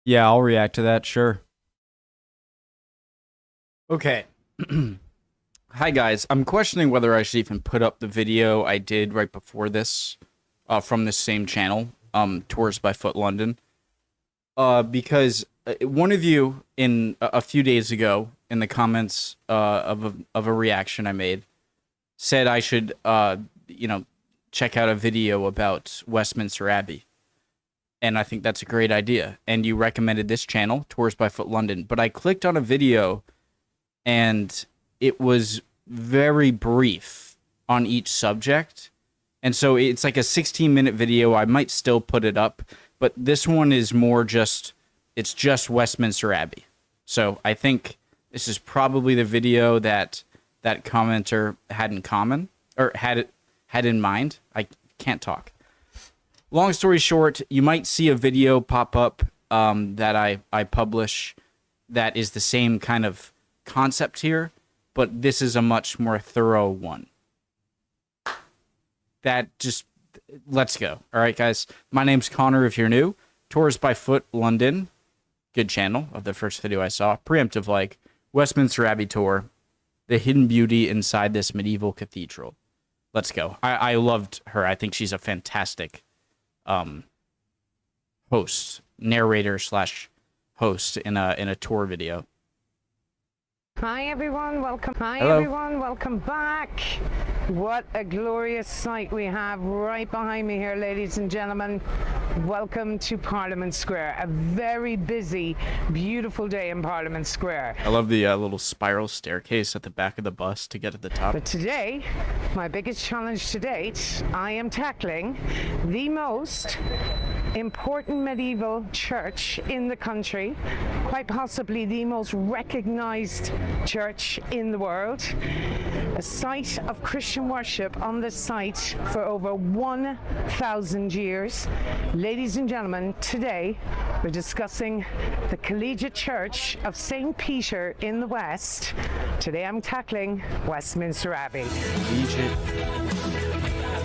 Yeah, I'll react to that, sure. Okay. Hi guys, I'm questioning whether I should even put up the video I did right before this, from this same channel, Tours by Foot London. Because one of you in a few days ago in the comments of a reaction I made said I should check out a video about Westminster Abbey. And I think that's a great idea. And you recommended this channel, Tours by Foot London. But I clicked on a video and it was very brief on each subject. And so it's like a 16-minute video. I might still put it up, but this one is more it's just Westminster Abbey. So I think this is probably the video that commenter had in common, or had in mind. I can't talk. Long story short, you might see a video pop up that I publish that is the same kind of concept here, but this is a much more thorough one. Let's go. All right, guys. My name's Connor if you're new. Tours by Foot London. Good channel of the first video I saw. Preemptive like. Westminster Abbey tour. The hidden beauty inside this medieval cathedral. Let's go. I loved her. I think she's a fantastic host, narrator / host in a tour video. Hi everyone, welcome. Hi Hello. everyone, welcome back. What a glorious sight we have right behind me here, ladies and gentlemen. Welcome to Parliament Square. A very busy, beautiful day in Parliament Square. I love the little spiral staircase at the back of the bus to get to the top. But today, my biggest challenge to date, I am tackling the most important medieval church in the country, quite possibly the most recognized church in the world, a site of Christian worship on this site for over 1,000 years. Ladies and gentlemen, today we're discussing the Collegiate Church of St. Peter in the West. Today I'm tackling Westminster Abbey.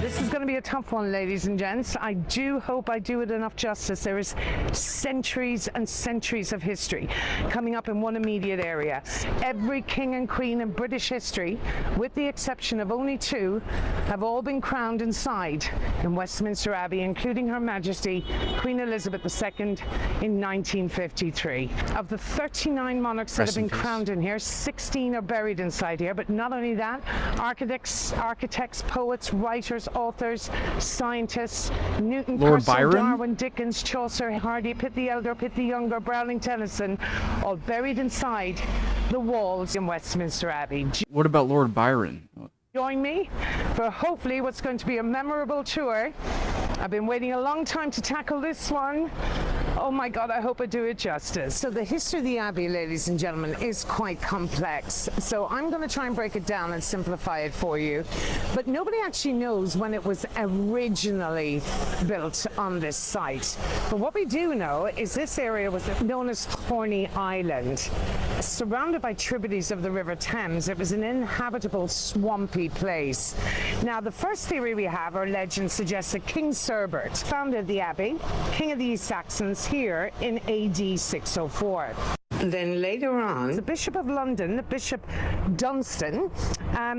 This is going to be a tough one, ladies and gents. I do hope I do it enough justice. There is centuries and centuries of history coming up in one immediate area. Every king and queen in British history, with the exception of only two, have all been crowned inside in Westminster Abbey, including Her Majesty Queen Elizabeth II in 1953. Of the 39 monarchs that have been crowned in here, 16 are buried inside here. But not only that, architects, poets, writers, authors, scientists, Newton, Lord Purcell, Byron, Darwin, Dickens, Chaucer, Hardy, Pitt the Elder, Pitt the Younger, Browning, Tennyson, all buried inside the walls in Westminster Abbey. What about Lord Byron? Join me for hopefully what's going to be a memorable tour. I've been waiting a long time to tackle this one. Oh my God, I hope I do it justice. So the history of the Abbey, ladies and gentlemen, is quite complex. So I'm going to try and break it down and simplify it for you. But nobody actually knows when it was originally built on this site. But what we do know is this area was known as Thorney Island. Surrounded by tributaries of the River Thames, it was an inhabitable, swampy place. Now, the first theory we have, or legend, suggests that King Sigebert founded the Abbey, King of the East Saxons, here in AD 604. Then later on, the Bishop of London, Bishop Dunstan,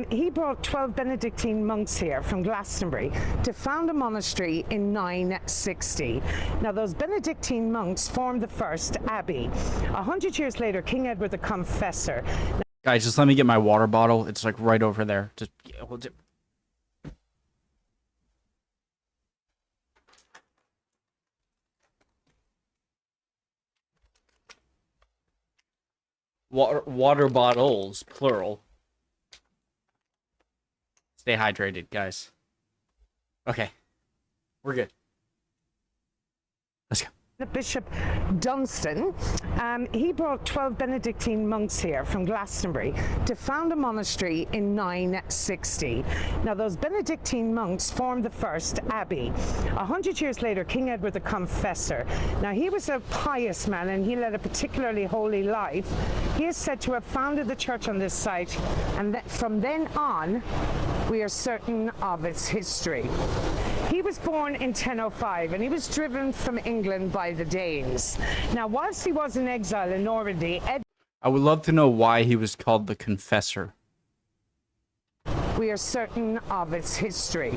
he brought 12 Benedictine monks here from Glastonbury to found a monastery in 960. Now, those Benedictine monks formed the first abbey. 100 years later, King Edward the Confessor. Guys, just let me get my water bottle. It's like right over there. Just hold it. Water bottles, plural. Stay hydrated, guys. Okay. We're good. Let's go. The Bishop Dunstan, he brought 12 Benedictine monks here from Glastonbury to found a monastery in 960. Now, those Benedictine monks formed the first abbey. 100 years later, King Edward the Confessor. Now, he was a pious man and he led a particularly holy life. He is said to have founded the church on this site, and that from then on, we are certain of its history. He He was born in 1005 and he was driven from England by the Danes. Now, whilst he was in exile in Normandy, I would love to know why he was called the Confessor. we are certain of its history.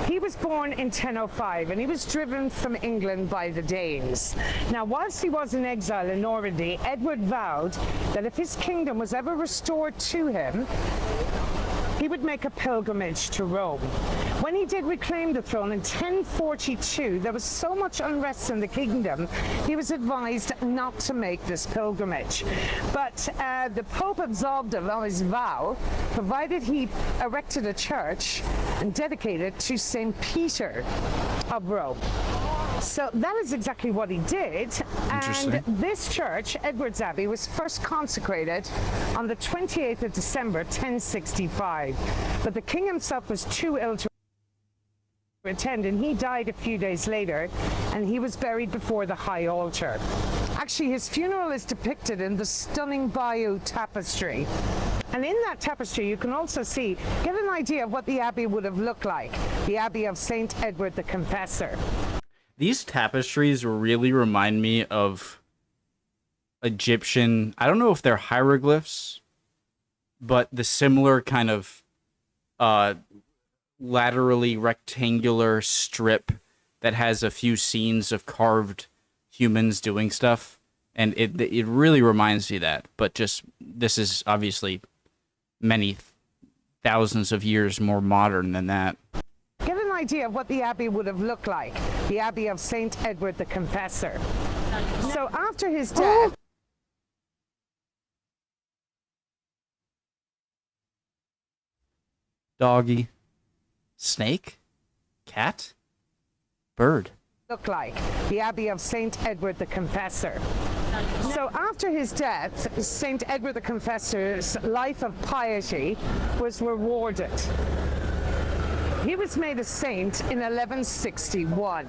He was born in 1005 and he was driven from England by the Danes. Now, whilst he was in exile in Normandy, Edward vowed that if his kingdom was ever restored to him, he would make a pilgrimage to Rome. When he did reclaim the throne in 1042, there was so much unrest in the kingdom, he was advised not to make this pilgrimage. But the Pope absolved him of his vow, provided he erected a church and dedicated it to St. Peter of Rome. So that is exactly what he did, and this church, Edward's Abbey, was first consecrated on the 28th of December 1065, but the king himself was too ill to attend, and he died a few days later, and he was buried before the high altar. Actually, his funeral is depicted in the stunning Bayeux tapestry. And in that tapestry, you can also see, get an idea of what the abbey would have looked like, the Abbey of St. Edward the Confessor. These tapestries really remind me of Egyptian, I don't know if they're hieroglyphs, but the similar kind of laterally rectangular strip that has a few scenes of carved humans doing stuff. And it really reminds me of that, but just, this is obviously many thousands of years more modern than that. Get an idea of what the abbey would have looked like, the Abbey of St. Edward the Confessor. So after his death, Doggy. Snake? Cat? Bird. looked like, the Abbey of St. Edward the Confessor. So after his death, St. Edward the Confessor's life of piety was rewarded. He was made a saint in 1161.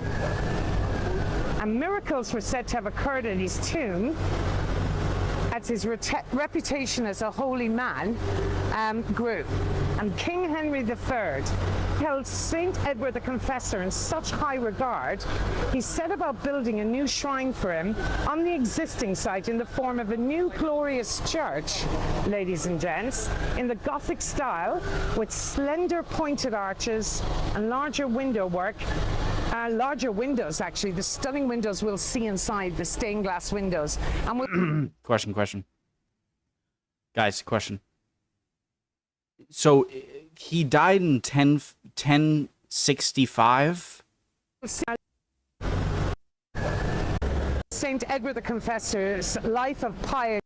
And miracles were said to have occurred in his tomb, as his reputation as a holy man grew. And King Henry III held St. Edward the Confessor in such high regard, he set about building a new shrine for him on the existing site in the form of a new glorious church, ladies and gents, in the Gothic style, with slender pointed arches and larger window work. Larger windows, actually. The stunning windows we'll see inside, the stained glass windows. And Question. Guys, question. So, he died in 1065? St. Edward the Confessor's life of piety.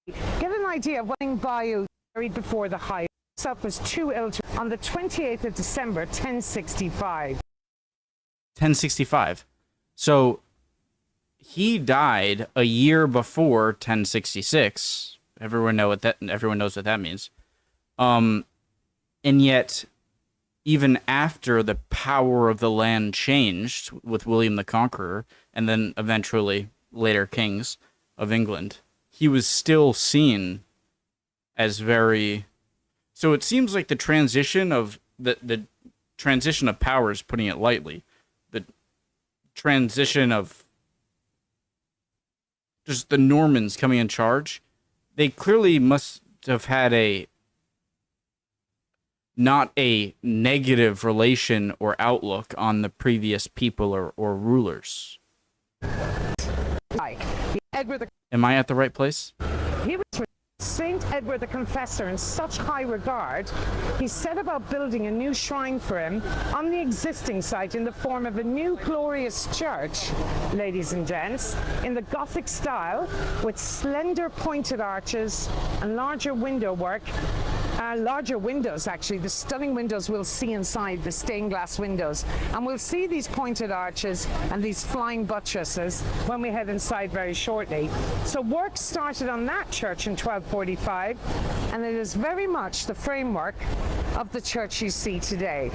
Get an idea of what Bayeux buried before the high himself was too ill to on the 28th of December, 1065. 1065. So he died a year before 1066. Everyone knows what that means. And yet, even after the power of the land changed with William the Conqueror, and then eventually later kings of England, he was still seen as very. So it seems like the transition of the transition of powers, putting it lightly, the transition of just the Normans coming in charge, they clearly must have had not a negative relation or outlook on the previous people or rulers. Am I at the right place? He was St. Edward the Confessor in such high regard, he set about building a new shrine for him on the existing site in the form of a new glorious church, ladies and gents, in the Gothic style, with slender pointed arches and larger window work. Larger windows, actually. The stunning windows we'll see inside, the stained glass windows. And we'll see these pointed arches and these flying buttresses when we head inside very shortly. So work started on that church in 1245, and it is very much the framework of the church you see today.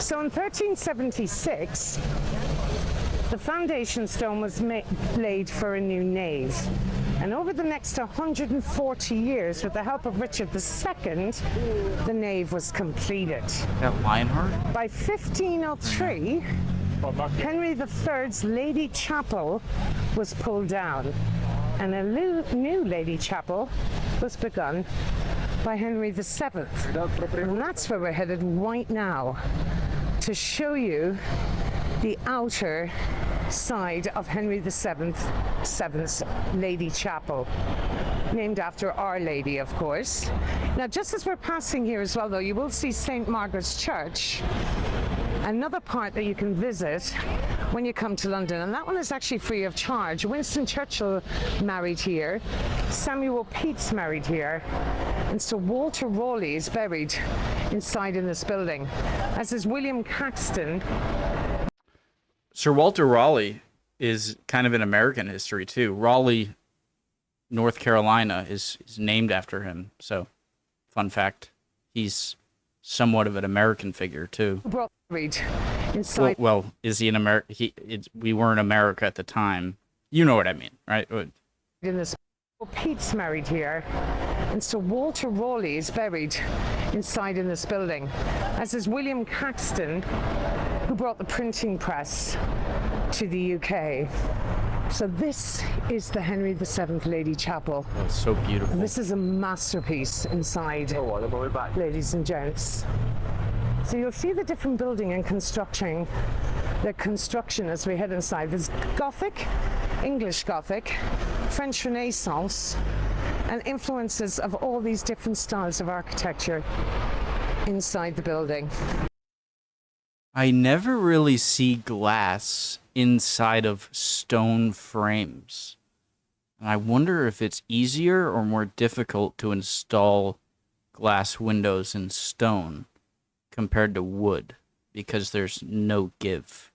So in 1376, the foundation stone was laid for a new nave. And over the next 140 years, with the help of Richard II, the nave was completed. That Lionheart? By 1503, Henry III's Lady Chapel was pulled down, and a new Lady Chapel was begun by Henry VII. And that's where we're headed right now, to show you the outer side of Henry VII's Lady Chapel, named after Our Lady, of course. Now, just as we're passing here as well, though, you will see St. Margaret's Church, another part that you can visit when you come to London, and that one is actually free of charge. Winston Churchill married here, Samuel Pepys married here, and Sir Walter Raleigh is buried inside in this building, as is William Caxton. Sir Walter Raleigh is kind of in American history too. Raleigh, North Carolina is named after him. So, fun fact, he's somewhat of an American figure too. Inside. Well, is he in America? We were in America at the time. You know what I mean, right? In this, Pepys married here, and Sir Walter Raleigh is buried inside in this building, as is William Caxton, who brought the printing press to the UK. So this is the Henry VII Lady Chapel. Oh, it's so beautiful. This is a masterpiece inside, ladies and gents. So you'll see the different building and construction as we head inside. There's Gothic, English Gothic, French Renaissance, and influences of all these different styles of architecture inside the building. I never really see glass inside of stone frames. And I wonder if it's easier or more difficult to install glass windows in stone compared to wood, because there's no give.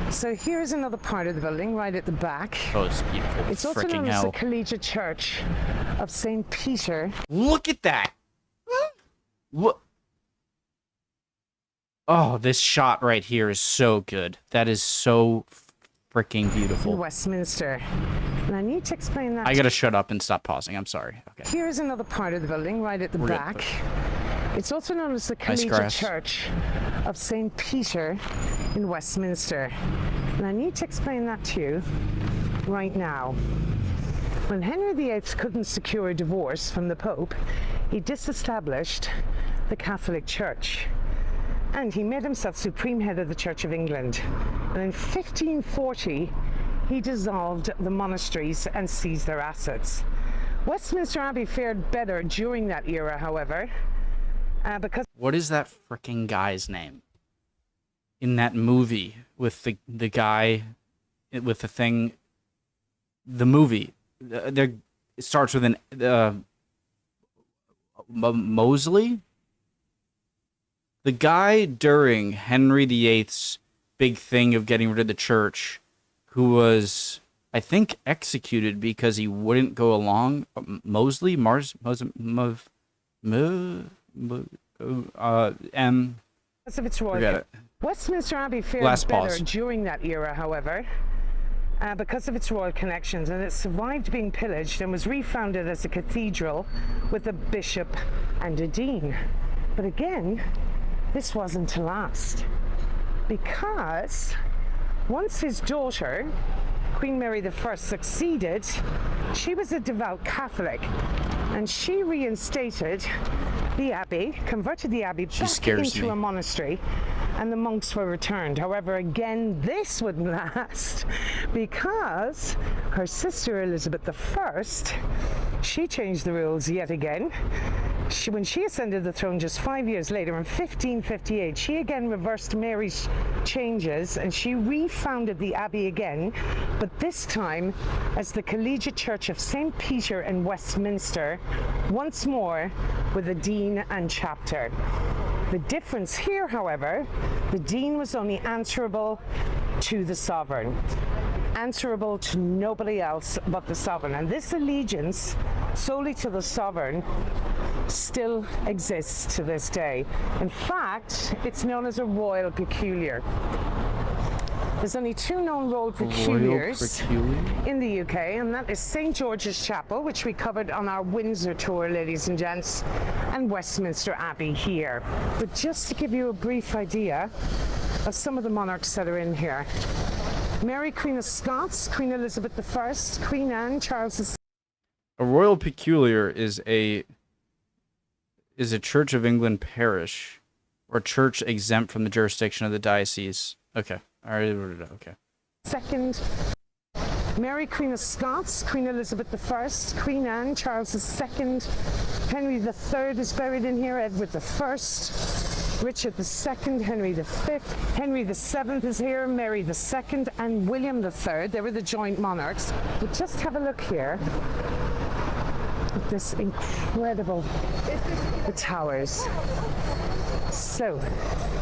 So here's another part of the building right at the back. Oh, it's beautiful. It's also known as the Collegiate Church of St. Peter. Look at that! What? Oh, this shot right here is so good. That is so freaking beautiful. Westminster. And I need to explain that. I gotta shut up and stop pausing. I'm sorry. Okay. Here's another part of the building right at the back. It's also known as the Collegiate Church of St. Peter in Westminster. And I need to explain that to you right now. When Henry VIII couldn't secure a divorce from the Pope, he disestablished the Catholic Church. And he made himself supreme head of the Church of England. And in 1540, he dissolved the monasteries and seized their assets. Westminster Abbey fared better during that era, however, because... What is that fricking guy's name? In that movie with the guy with the thing... The movie. It starts with an... Mosley? The guy during Henry VIII's big thing of getting rid of the church, who was, I think, executed because he wouldn't go along. Mosley? Because of its royal... Westminster Abbey fared better during that era, however, because of its royal connections, and it survived being pillaged and was refounded as a cathedral with a bishop and a dean. But again, this wasn't to last, because once his daughter, Queen Mary I, succeeded, she was a devout Catholic, and she reinstated the abbey, converted the abbey back into a monastery, and the monks were returned. However, again, this wouldn't last, because her sister Elizabeth I, she changed the rules yet again. When she ascended the throne just 5 years later, in 1558, she again reversed Mary's changes, and she refounded the abbey again, but this time as the Collegiate Church of St. Peter in Westminster, once more with a dean and chapter. The difference here, however, the dean was only answerable to the sovereign, answerable to nobody else but the sovereign, and this allegiance solely to the sovereign still exists to this day. In fact, it's known as a royal peculiar. There's only two known royal Royal peculiars peculiar? in the UK, and that is St. George's Chapel, which we covered on our Windsor tour, ladies and gents, and Westminster Abbey here. But just to give you a brief idea of some of the monarchs that are in here. Mary, Queen of Scots, Queen Elizabeth I, Queen Anne, Charles II. A royal peculiar is a Church of England parish or church exempt from the jurisdiction of the diocese. Okay. All right. Okay. Second, Mary, Queen of Scots, Queen Elizabeth I, Queen Anne, Charles II, Henry III is buried in here, Edward I, Richard II, Henry V, Henry VII is here, Mary II, and William III. They were the joint monarchs. But just have a look here at this incredible, the towers. So,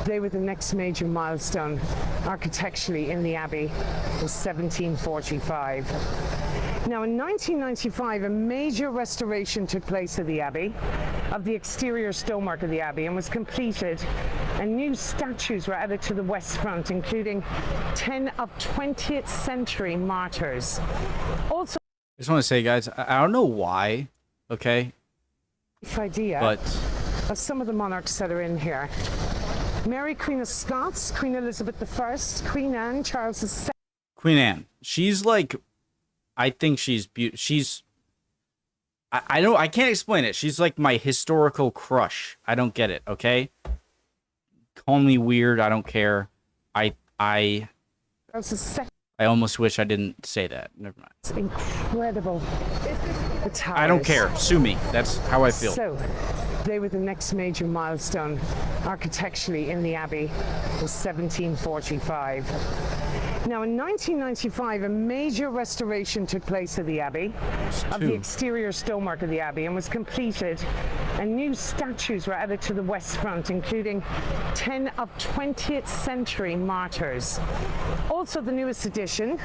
they were the next major milestone architecturally in the Abbey in 1745. Now, in 1995, a major restoration took place of the Abbey, of the exterior stonework of the Abbey, and was completed, and new statues were added to the west front, including 10 of 20th century martyrs. Also, I just want to say, guys, I don't know why, okay? Idea but of some of the monarchs that are in here. Mary, Queen of Scots, Queen Elizabeth I, Queen Anne, Charles II. Queen Anne, she's like, I think she's she's. I don't. I can't explain it. She's like my historical crush. I don't get it. Okay. Call me weird. I don't care. I almost wish I didn't say that. Never mind. It's incredible. The towers. I don't care. Sue me. That's how I feel. So, they were the next major milestone architecturally in the Abbey in 1745. Now, in 1995, a major restoration took place of the Abbey, of the exterior stonework of the Abbey, and was completed, and new statues were added to the west front, including 10 of 20th century martyrs. Also, the newest addition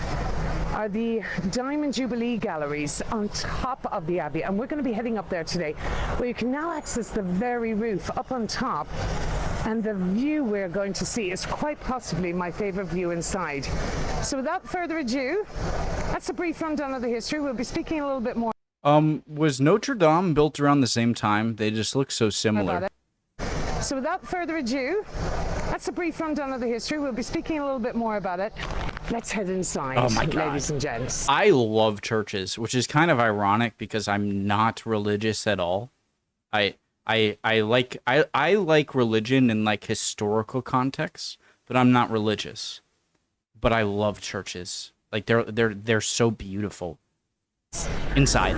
are the Diamond Jubilee galleries on top of the Abbey, and we're going to be heading up there today, where you can now access the very roof up on top, and the view we're going to see is quite possibly my favorite view inside. So without further ado, that's a brief rundown of the history. We'll be speaking a little bit more. Was Notre Dame built around the same time? They just look so similar. So without further ado, that's a brief rundown of the history. We'll be speaking a little bit more about it. Let's head inside, oh my God, ladies and gents. I love churches, which is kind of ironic because I'm not religious at all. I like religion in like historical context, but I'm not religious. But I love churches. Like they're so beautiful inside.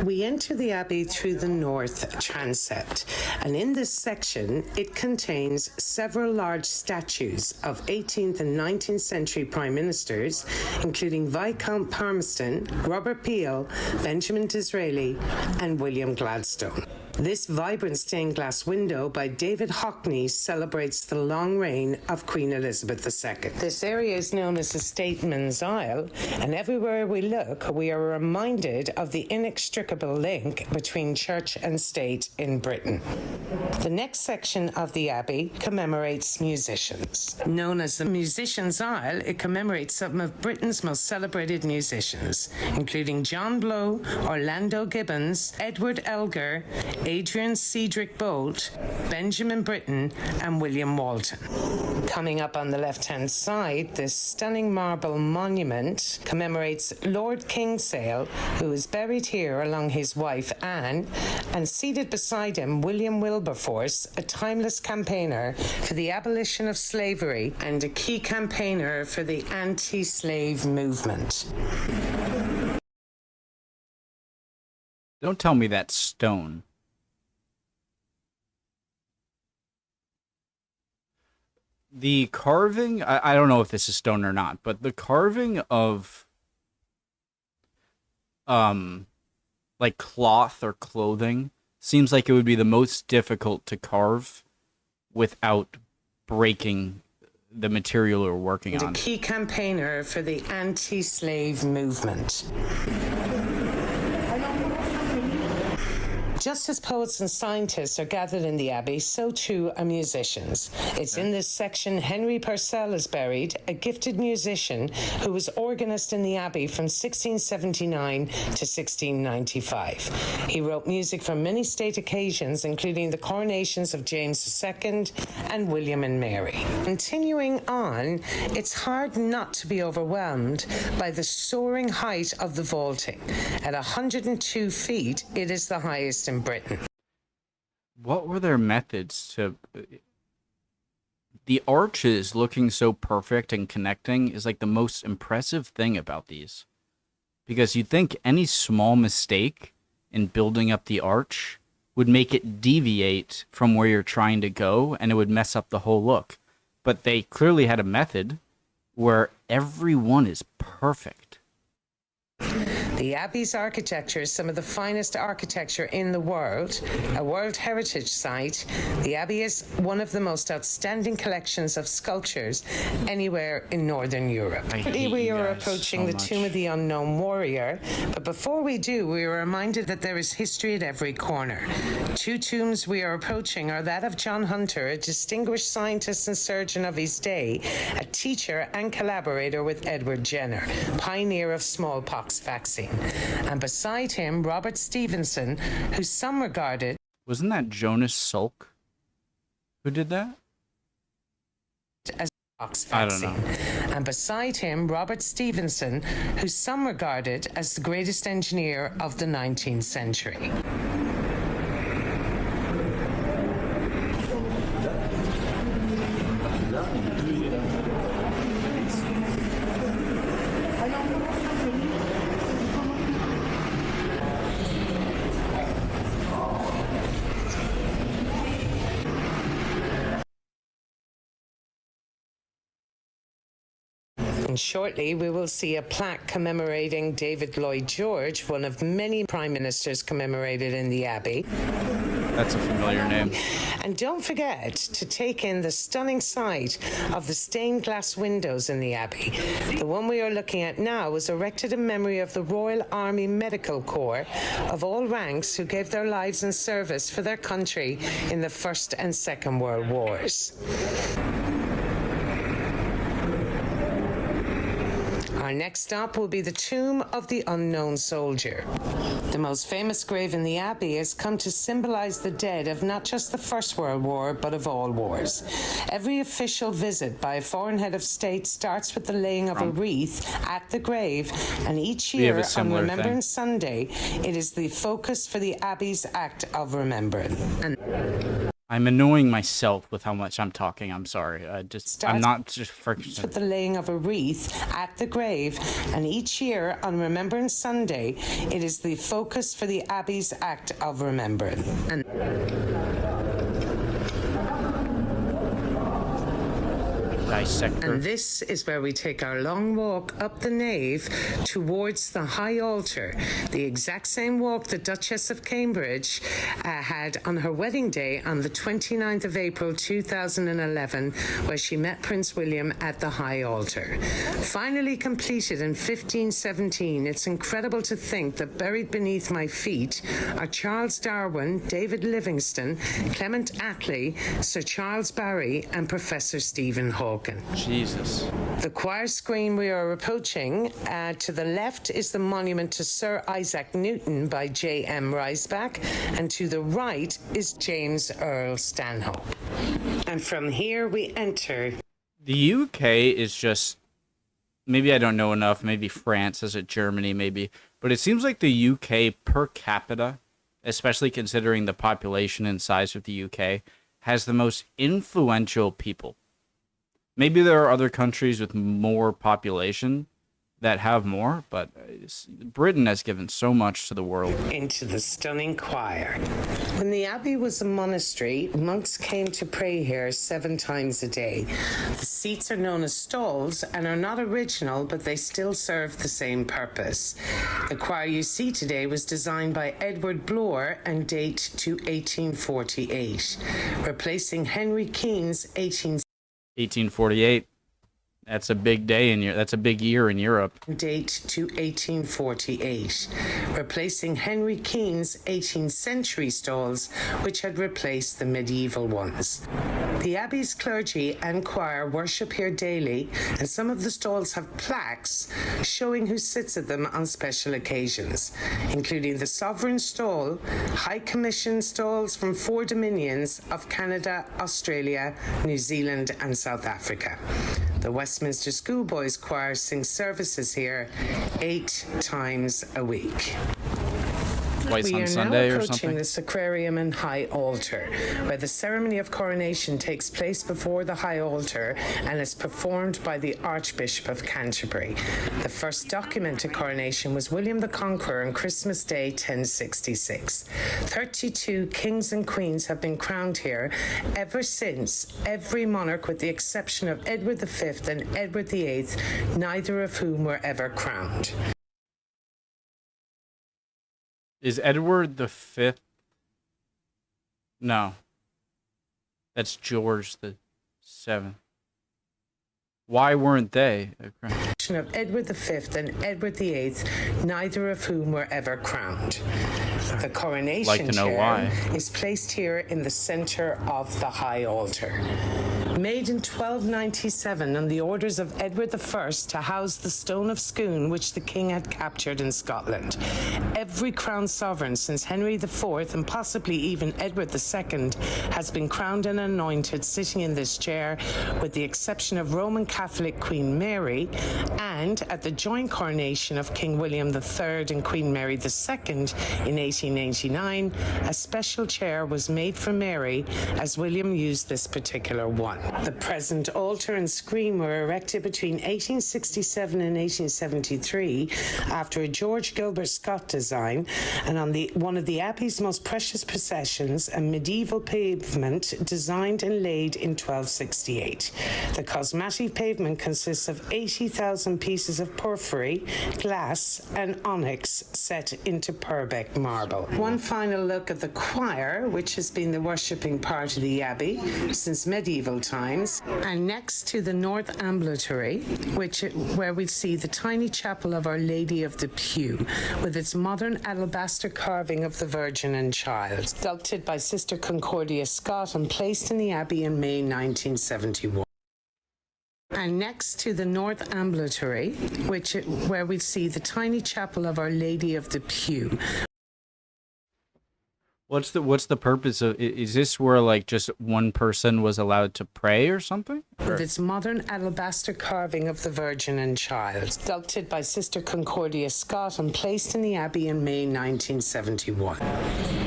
We enter the Abbey through the north transept, and in this section it contains several large statues of 18th and 19th century prime ministers, including Viscount Palmerston, Robert Peel, Benjamin Disraeli, and William Gladstone. This vibrant stained glass window by David Hockney celebrates the long reign of Queen Elizabeth II. This area is known as the Statesman's Isle, and everywhere we look, we are reminded of the inextricable link between church and state in Britain. The next section of the Abbey commemorates musicians. Known as the Musicians' Isle, it commemorates some of Britain's most celebrated musicians, including John Blow, Orlando Gibbons, Edward Elgar, Adrian Cedric Bolt, Benjamin Britten, and William Walton. Coming up on the left-hand side, this stunning marble monument commemorates Lord Kingsale, who is buried here along his wife Anne, and seated beside him, William Wilberforce, a timeless campaigner for the abolition of slavery and a key campaigner for the anti-slave movement. Don't tell me that's stone. The carving, I don't know if this is stone or not, but the carving of like cloth or clothing seems like it would be the most difficult to carve without breaking the material we're working on. A key campaigner for the anti-slave movement. just as poets and scientists are gathered in the Abbey, so too are musicians. It's in this section Henry Purcell is buried, a gifted musician who was organist in the Abbey from 1679 to 1695. He wrote music for many state occasions, including the coronations of James II and William and Mary. Continuing on, it's hard not to be overwhelmed by the soaring height of the vaulting. At 102 feet, it is the highest in Britain. What were their methods to... The arches looking so perfect and connecting is like the most impressive thing about these. Because you'd think any small mistake in building up the arch would make it deviate from where you're trying to go, and it would mess up the whole look. But they clearly had a method where every one is perfect. The Abbey's architecture is some of the finest architecture in the world. A World Heritage Site, the Abbey is one of the most outstanding collections of sculptures anywhere in Northern Europe. We are approaching the Tomb of the Unknown Warrior, but before we do, we are reminded that there is history at every corner. Two tombs we are approaching are that of John Hunter, a distinguished scientist and surgeon of his day, a teacher and collaborator with Edward Jenner, pioneer of smallpox vaccine. And beside him, Robert Stevenson, who some regarded... Wasn't that Jonas Salk who did that? ...as pox vaccine. I don't know. And beside him, Robert Stevenson, who some regarded as the greatest engineer of the 19th century. And shortly, we will see a plaque commemorating David Lloyd George, one of many prime ministers commemorated in the Abbey. That's a familiar name. And don't forget to take in the stunning sight of the stained glass windows in the Abbey. The one we are looking at now was erected in memory of the Royal Army Medical Corps of all ranks who gave their lives in service for their country in the First and Second World Wars. Our next stop will be the Tomb of the Unknown Soldier. The most famous grave in the Abbey has come to symbolize the dead of not just the First World War, but of all wars. Every official visit by a foreign head of state starts with the laying of a wreath at the grave, and each year on Remembrance Sunday, it is the focus for the Abbey's Act of Remembrance. I'm annoying myself with how much I'm talking. I'm sorry. I'm not just freaking... With the laying of a wreath at the grave, and each year on Remembrance Sunday, it is the focus for the Abbey's Act of Remembrance. Dissector. And this is where we take our long walk up the nave towards the high altar, the exact same walk the Duchess of Cambridge had on her wedding day on the 29th of April 2011, where she met Prince William at the high altar. Finally completed in 1517, it's incredible to think that buried beneath my feet are Charles Darwin, David Livingstone, Clement Attlee, Sir Charles Barry, and Professor Stephen Hawking. Jesus. The choir screen we are approaching, to the left is the monument to Sir Isaac Newton by J.M. Reisbach, and to the right is James Earl Stanhope. And from here we enter. The UK is just... Maybe I don't know enough. Maybe France, is it Germany, maybe. But it seems like the UK per capita, especially considering the population and size of the UK, has the most influential people. Maybe there are other countries with more population that have more, but Britain has given so much to the world. Into the stunning choir. When the Abbey was a monastery, monks came to pray here 7 times a day. The seats are known as stalls and are not original, but they still serve the same purpose. The choir you see today was designed by Edward Bloor and date to 1848, replacing Henry Keene's 1848. That's a big day in Europe. That's a big year in Europe. Date to 1848, replacing Henry Keane's 18th century stalls, which had replaced the medieval ones. The Abbey's clergy and choir worship here daily, and some of the stalls have plaques showing who sits at them on special occasions, including the Sovereign Stall, High Commission stalls from 4 dominions of Canada, Australia, New Zealand, and South Africa. The Westminster Schoolboys Choir sings services here 8 times a week. Twice on We are Sunday now or approaching something. the sacrarium and high altar, where the ceremony of coronation takes place before the high altar and is performed by the Archbishop of Canterbury. The first documented coronation was William the Conqueror on Christmas Day 1066. 32 kings and queens have been crowned here ever since, every monarch with the exception of Edward V and Edward VIII, neither of whom were ever crowned. Is Edward the Fifth? No. That's George the Seventh. Why weren't they? Of Edward V and Edward VIII, neither of whom were ever crowned. The coronation Like to know chair why. is placed here in the center of the high altar. Made in 1297 on the orders of Edward I to house the Stone of Scone, which the king had captured in Scotland. Every crowned sovereign since Henry IV and possibly even Edward II has been crowned and anointed sitting in this chair, with the exception of Roman Catholic Queen Mary, and at the joint coronation of King William III and Queen Mary II in 1889, a special chair was made for Mary as William used this particular one. The present altar and screen were erected between 1867 and 1873 after a George Gilbert Scott design, and on one of the Abbey's most precious possessions, a medieval pavement designed and laid in 1268. The cosmetic pavement consists of 80,000 pieces of porphyry, glass, and onyx set into Purbeck marble. One final look at the choir, which has been the worshipping part of the Abbey since medieval times, and next to the North Ambulatory, where we see the tiny chapel of Our Lady of the Pew, with its modern alabaster carving of the Virgin and Child, sculpted by Sister Concordia Scott and placed in the Abbey in May 1971. And next to the North Ambulatory, where we see the tiny chapel of Our Lady of the Pew. What's the purpose of? Is this where like just one person was allowed to pray or something? With its modern alabaster carving of the Virgin and Child, sculpted by Sister Concordia Scott and placed in the Abbey in May 1971.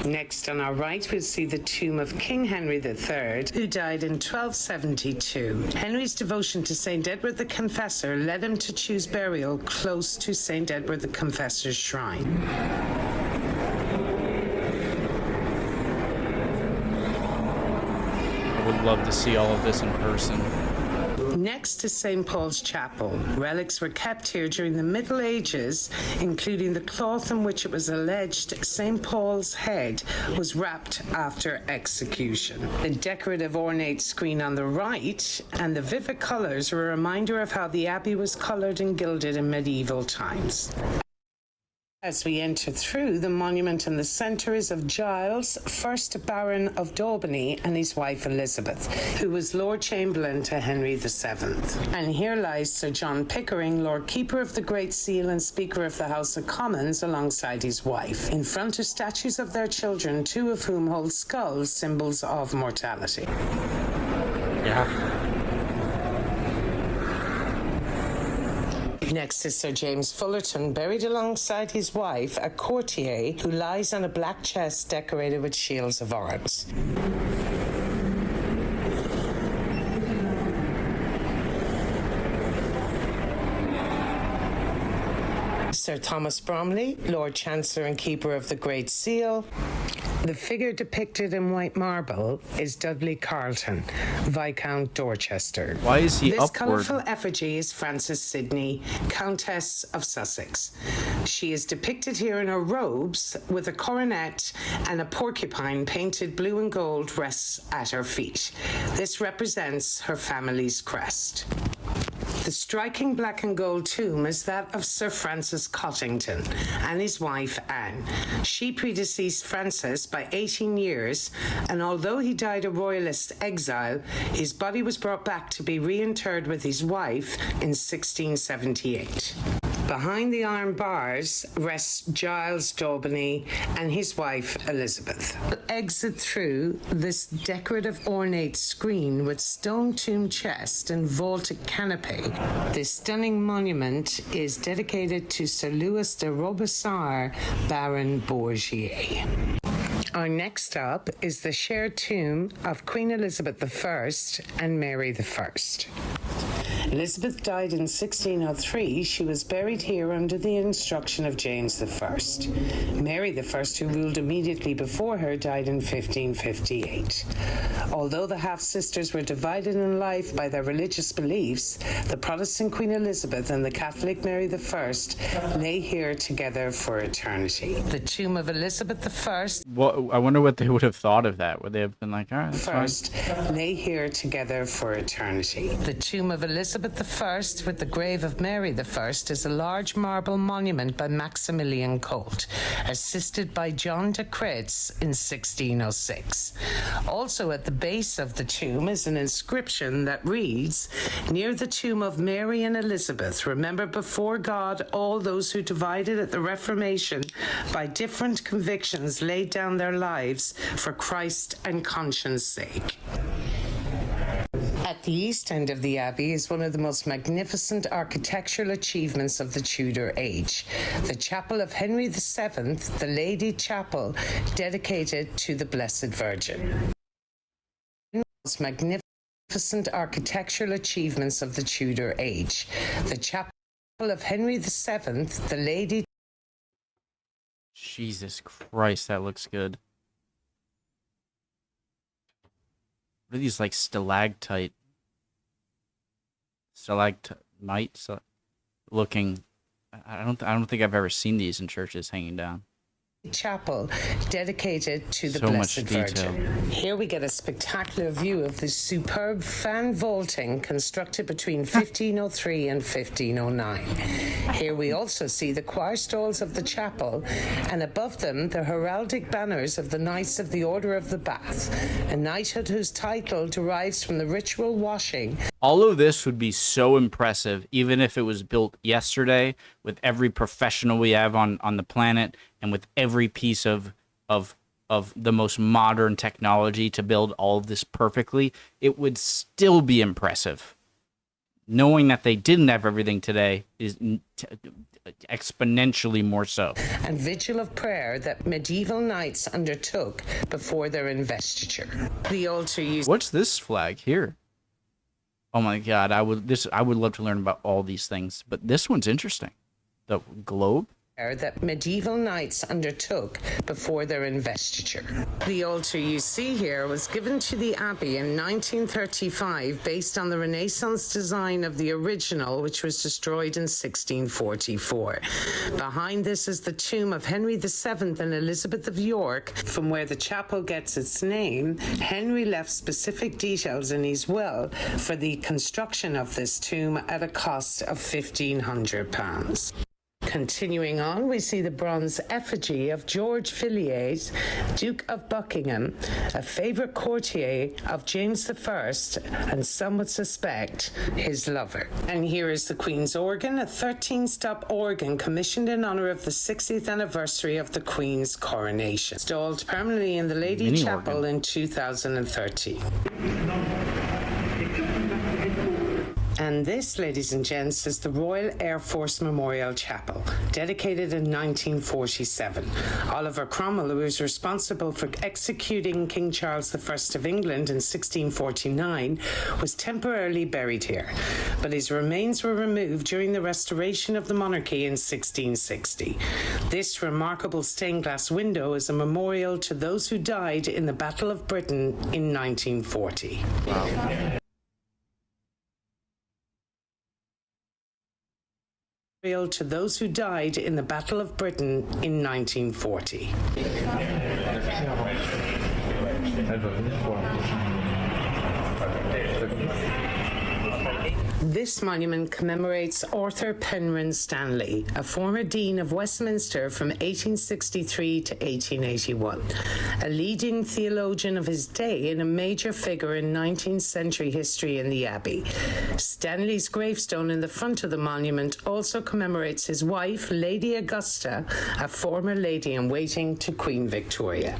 Next on our right, we'll see the tomb of King Henry III, who died in 1272. Henry's devotion to St. Edward the Confessor led him to choose burial close to St. Edward the Confessor's shrine. I would love to see all of this in person. Next to St. Paul's Chapel, relics were kept here during the Middle Ages, including the cloth in which it was alleged St. Paul's head was wrapped after execution. The decorative ornate screen on the right and the vivid colours are a reminder of how the Abbey was coloured and gilded in medieval times. As we enter through, the monument in the centre is of Giles, 1st Baron of Daubeny, and his wife Elizabeth, who was Lord Chamberlain to Henry VII. And here lies Sir John Pickering, Lord Keeper of the Great Seal and Speaker of the House of Commons, alongside his wife. In front are statues of their children, 2 of whom hold skulls, symbols of mortality. Yeah. Next is Sir James Fullerton, buried alongside his wife, a courtier who lies on a black chest decorated with shields of arms. Sir Thomas Bromley, Lord Chancellor and Keeper of the Great Seal. The figure depicted in white marble is Dudley Carleton, Viscount Dorchester. Why is he This upward? colourful effigy is Frances Sidney, Countess of Sussex. She is depicted here in her robes with a coronet, and a porcupine painted blue and gold rests at her feet. This represents her family's crest. The striking black and gold tomb is that of Sir Francis Cottington and his wife Anne. She predeceased Francis by 18 years, and although he died a royalist exile, his body was brought back to be reinterred with his wife in 1678. Behind the iron bars rests Giles Daubeny and his wife Elizabeth. Exit through this decorative ornate screen with stone tomb chest and vaulted canopy. This stunning monument is dedicated to Sir Louis de Robespierre, Baron Bourgier. Our next stop is the shared tomb of Queen Elizabeth I and Mary I. Elizabeth died in 1603. She was buried here under the instruction of James I. Mary I, who ruled immediately before her, died in 1558. Although the half-sisters were divided in life by their religious beliefs, the Protestant Queen Elizabeth and the Catholic Mary I lay here together for eternity. The tomb of Elizabeth I Well, I wonder what they would have thought of that. Would they have been like, all right, that's first fine. lay here together for eternity. The tomb of Elizabeth I with the grave of Mary I is a large marble monument by Maximilian Colt, assisted by John de Cretz in 1606. Also at the base of the tomb is an inscription that reads, "Near the tomb of Mary and Elizabeth, remember before God all those who divided at the Reformation by different convictions laid down their lives for Christ and conscience sake." At the east end of the Abbey is one of the most magnificent architectural achievements of the Tudor age, the Chapel of Henry VII, the Lady Chapel, dedicated to the Blessed Virgin. Most magnificent architectural achievements of the Tudor age, the Chapel of Henry VII, the Lady. Jesus Christ, that looks good. What are these, like, stalagmites looking? I don't think I've ever seen these in churches hanging down. Chapel dedicated to the So much Blessed detail. Virgin. Here we get a spectacular view of the superb fan vaulting constructed between 1503 and 1509. Here we also see the choir stalls of the chapel, and above them the heraldic banners of the Knights of the Order of the Bath, a knighthood whose title derives from the ritual washing. All of this would be so impressive, even if it was built yesterday, with every professional we have on the planet, and with every piece of the most modern technology to build all of this perfectly. It would still be impressive. Knowing that they didn't have everything today is exponentially more so. And vigil of prayer that medieval knights undertook before their investiture. The altar used. What's this flag here? Oh my God, I would love to learn about all these things, but this one's interesting. The globe? That medieval knights undertook before their investiture. The altar you see here was given to the Abbey in 1935 based on the Renaissance design of the original, which was destroyed in 1644. Behind this is the tomb of Henry VII and Elizabeth of York. From where the chapel gets its name, Henry left specific details in his will for the construction of this tomb at a cost of £1,500. Continuing on, we see the bronze effigy of George Villiers, Duke of Buckingham, a favourite courtier of James I, and some would suspect his lover. And here is the Queen's organ, a 13-stop organ commissioned in honour of the 60th anniversary of the Queen's coronation, installed permanently in the Lady Mini Chapel organ. in 2013. And this, ladies and gents, is the Royal Air Force Memorial Chapel, dedicated in 1947. Oliver Cromwell, who was responsible for executing King Charles I of England in 1649, was temporarily buried here, but his remains were removed during the restoration of the monarchy in 1660. This remarkable stained glass window is a memorial to those who died in the Battle of Britain in 1940. Wow. To those who died in the Battle of Britain in 1940. This monument commemorates Arthur Penrhyn Stanley, a former Dean of Westminster from 1863 to 1881, a leading theologian of his day and a major figure in 19th century history in the Abbey. Stanley's gravestone in the front of the monument also commemorates his wife, Lady Augusta, a former lady-in-waiting to Queen Victoria.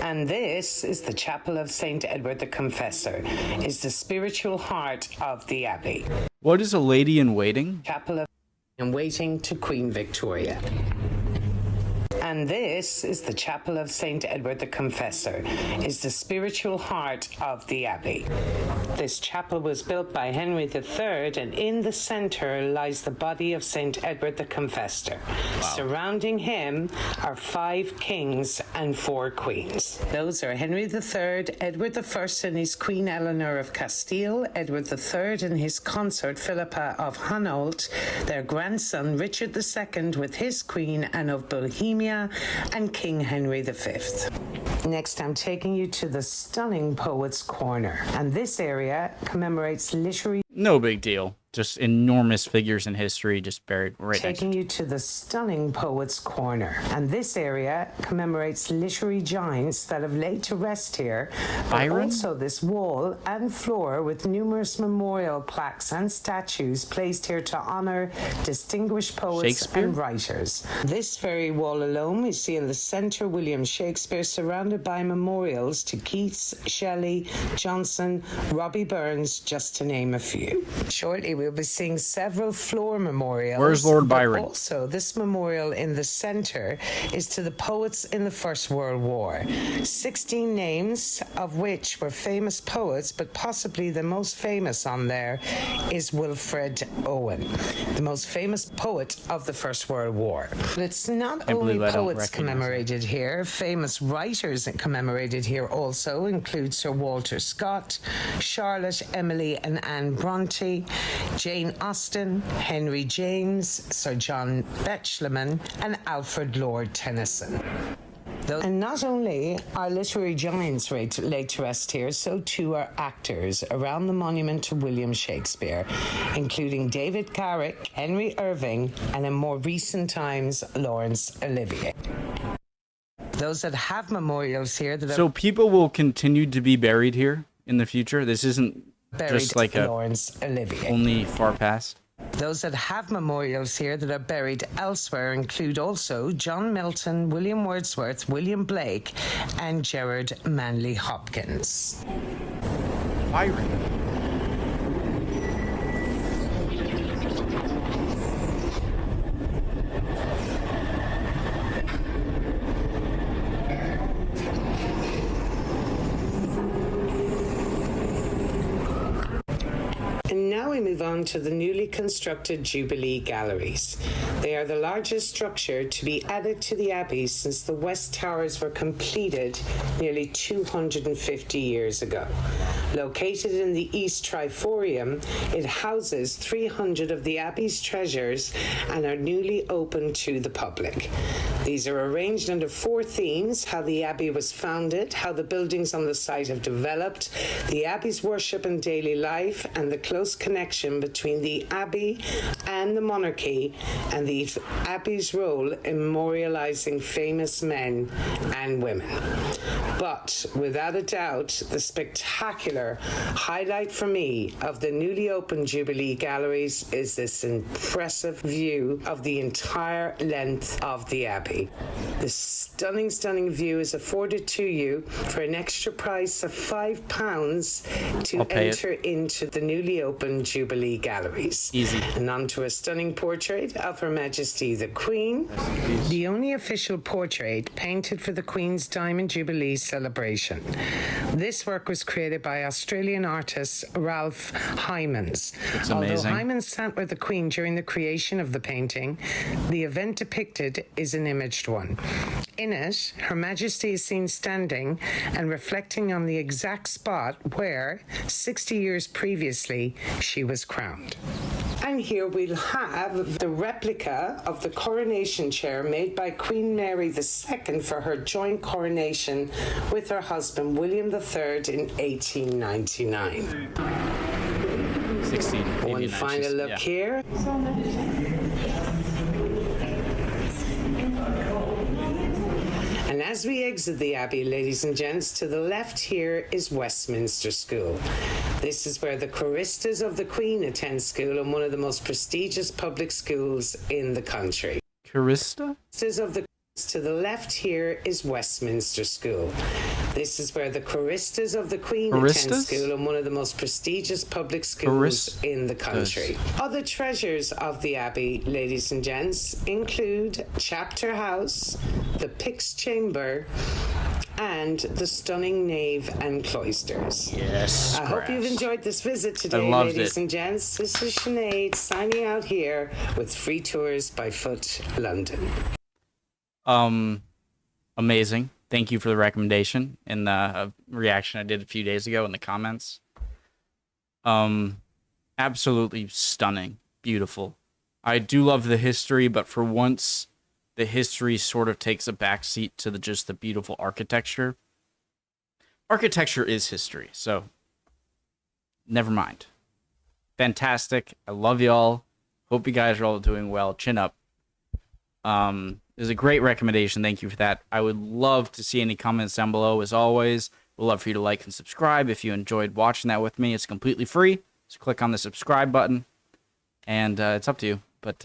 And this is the Chapel of St. Edward the Confessor, is the spiritual heart of the Abbey. What is a lady in waiting? Chapel of in waiting to Queen Victoria. And this is the Chapel of St. Edward the Confessor, is the spiritual heart of the Abbey. This chapel was built by Henry III, and in the centre lies the body of St. Edward the Confessor. Wow. Surrounding him are 5 kings and 4 queens. Those are Henry III, Edward I and his Queen Eleanor of Castile, Edward III and his consort Philippa of Hainault, their grandson Richard II with his Queen Anne of Bohemia, and King Henry V. Next, I'm taking you to the stunning Poets' Corner, and this area commemorates literary... No big deal. Just enormous figures in history just buried right next to Taking you to the stunning Poets' Corner, and this area commemorates literary giants that have laid to rest here, but Byron? also this wall and floor with numerous memorial plaques and statues placed here to honor distinguished poets and writers. This very wall alone we see in the center William Shakespeare, surrounded by memorials to Keats, Shelley, Johnson, Robbie Burns, just to name a few. Shortly we'll be seeing several floor memorials. Where's Lord Byron? Also, this memorial in the center is to the poets in the First World War. 16 names, of which were famous poets, but possibly the most famous on there is Wilfred Owen, the most famous poet of the First World War. But it's not only poets commemorated here. Famous writers commemorated here also include Sir Walter Scott, Charlotte, Emily and Anne Bronte, Jane Austen, Henry James, Sir John Betjeman, and Alfred Lord Tennyson. And not only are literary giants laid to rest here, so too are actors around the monument to William Shakespeare, including David Garrick, Henry Irving, and in more recent times, Laurence Olivier. Those that have memorials here that So people will continue to be buried here in the future? This isn't just like a Laurence Olivier. Only far past? Those that have memorials here that are buried elsewhere include also John Milton, William Wordsworth, William Blake, and Gerard Manley Hopkins. Byron. And now we move on to the newly constructed Jubilee Galleries. They are the largest structure to be added to the Abbey since the West Towers were completed nearly 250 years ago. Located in the East Triforium, it houses 300 of the Abbey's treasures and are newly open to the public. These are arranged under 4 themes: how the Abbey was founded, how the buildings on the site have developed, the Abbey's worship and daily life, and the close connection between the Abbey and the monarchy, and the Abbey's role in memorializing famous men and women. But without a doubt, the spectacular highlight for me of the newly opened Jubilee Galleries is this impressive view of the entire length of the Abbey. This stunning, stunning view is afforded to you for an extra price of £5 to enter into the newly opened Jubilee Galleries. Easy. And onto a stunning portrait of Her Majesty the Queen, the only official portrait painted for the Queen's Diamond Jubilee celebration. This work was created by Australian artist Ralph Hymans. Although Hymans sat with the Queen during the creation of the painting, the event depicted is an imaged one. In it, Her Majesty is seen standing and reflecting on the exact spot where, 60 years previously, she was crowned. And here we'll have the replica of the coronation chair made by Queen Mary II for her joint coronation with her husband William III in 1899. 16. maybe One 9, final look yeah. here. And as we exit the Abbey, ladies and gents, to the left here is Westminster School. This is where the choristers of the Queen attend school and one of the most prestigious public schools in the country. Chorister? To the left here is Westminster School. This is where the choristers of the Queen attend school and one of the most prestigious public schools in the country. Other treasures of the Abbey, ladies and gents, include Chapter House, the Pyx Chamber, and the stunning nave and cloisters. Yes. I hope you've enjoyed this visit today, ladies and gents. This is Sinead signing out here with Free Tours by Foot London. Amazing. Thank you for the recommendation and the reaction I did a few days ago in the comments. Absolutely stunning. Beautiful. I do love the history, but for once, the history sort of takes a backseat to just the beautiful architecture. Architecture is history, so never mind. Fantastic. I love y'all. Hope you guys are all doing well. Chin up. It was a great recommendation. Thank you for that. I would love to see any comments down below. As always, we'd love for you to like and subscribe if you enjoyed watching that with me. It's completely free. So click on the subscribe button, and it's up to you. But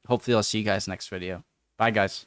hopefully I'll see you guys next video. Bye, guys.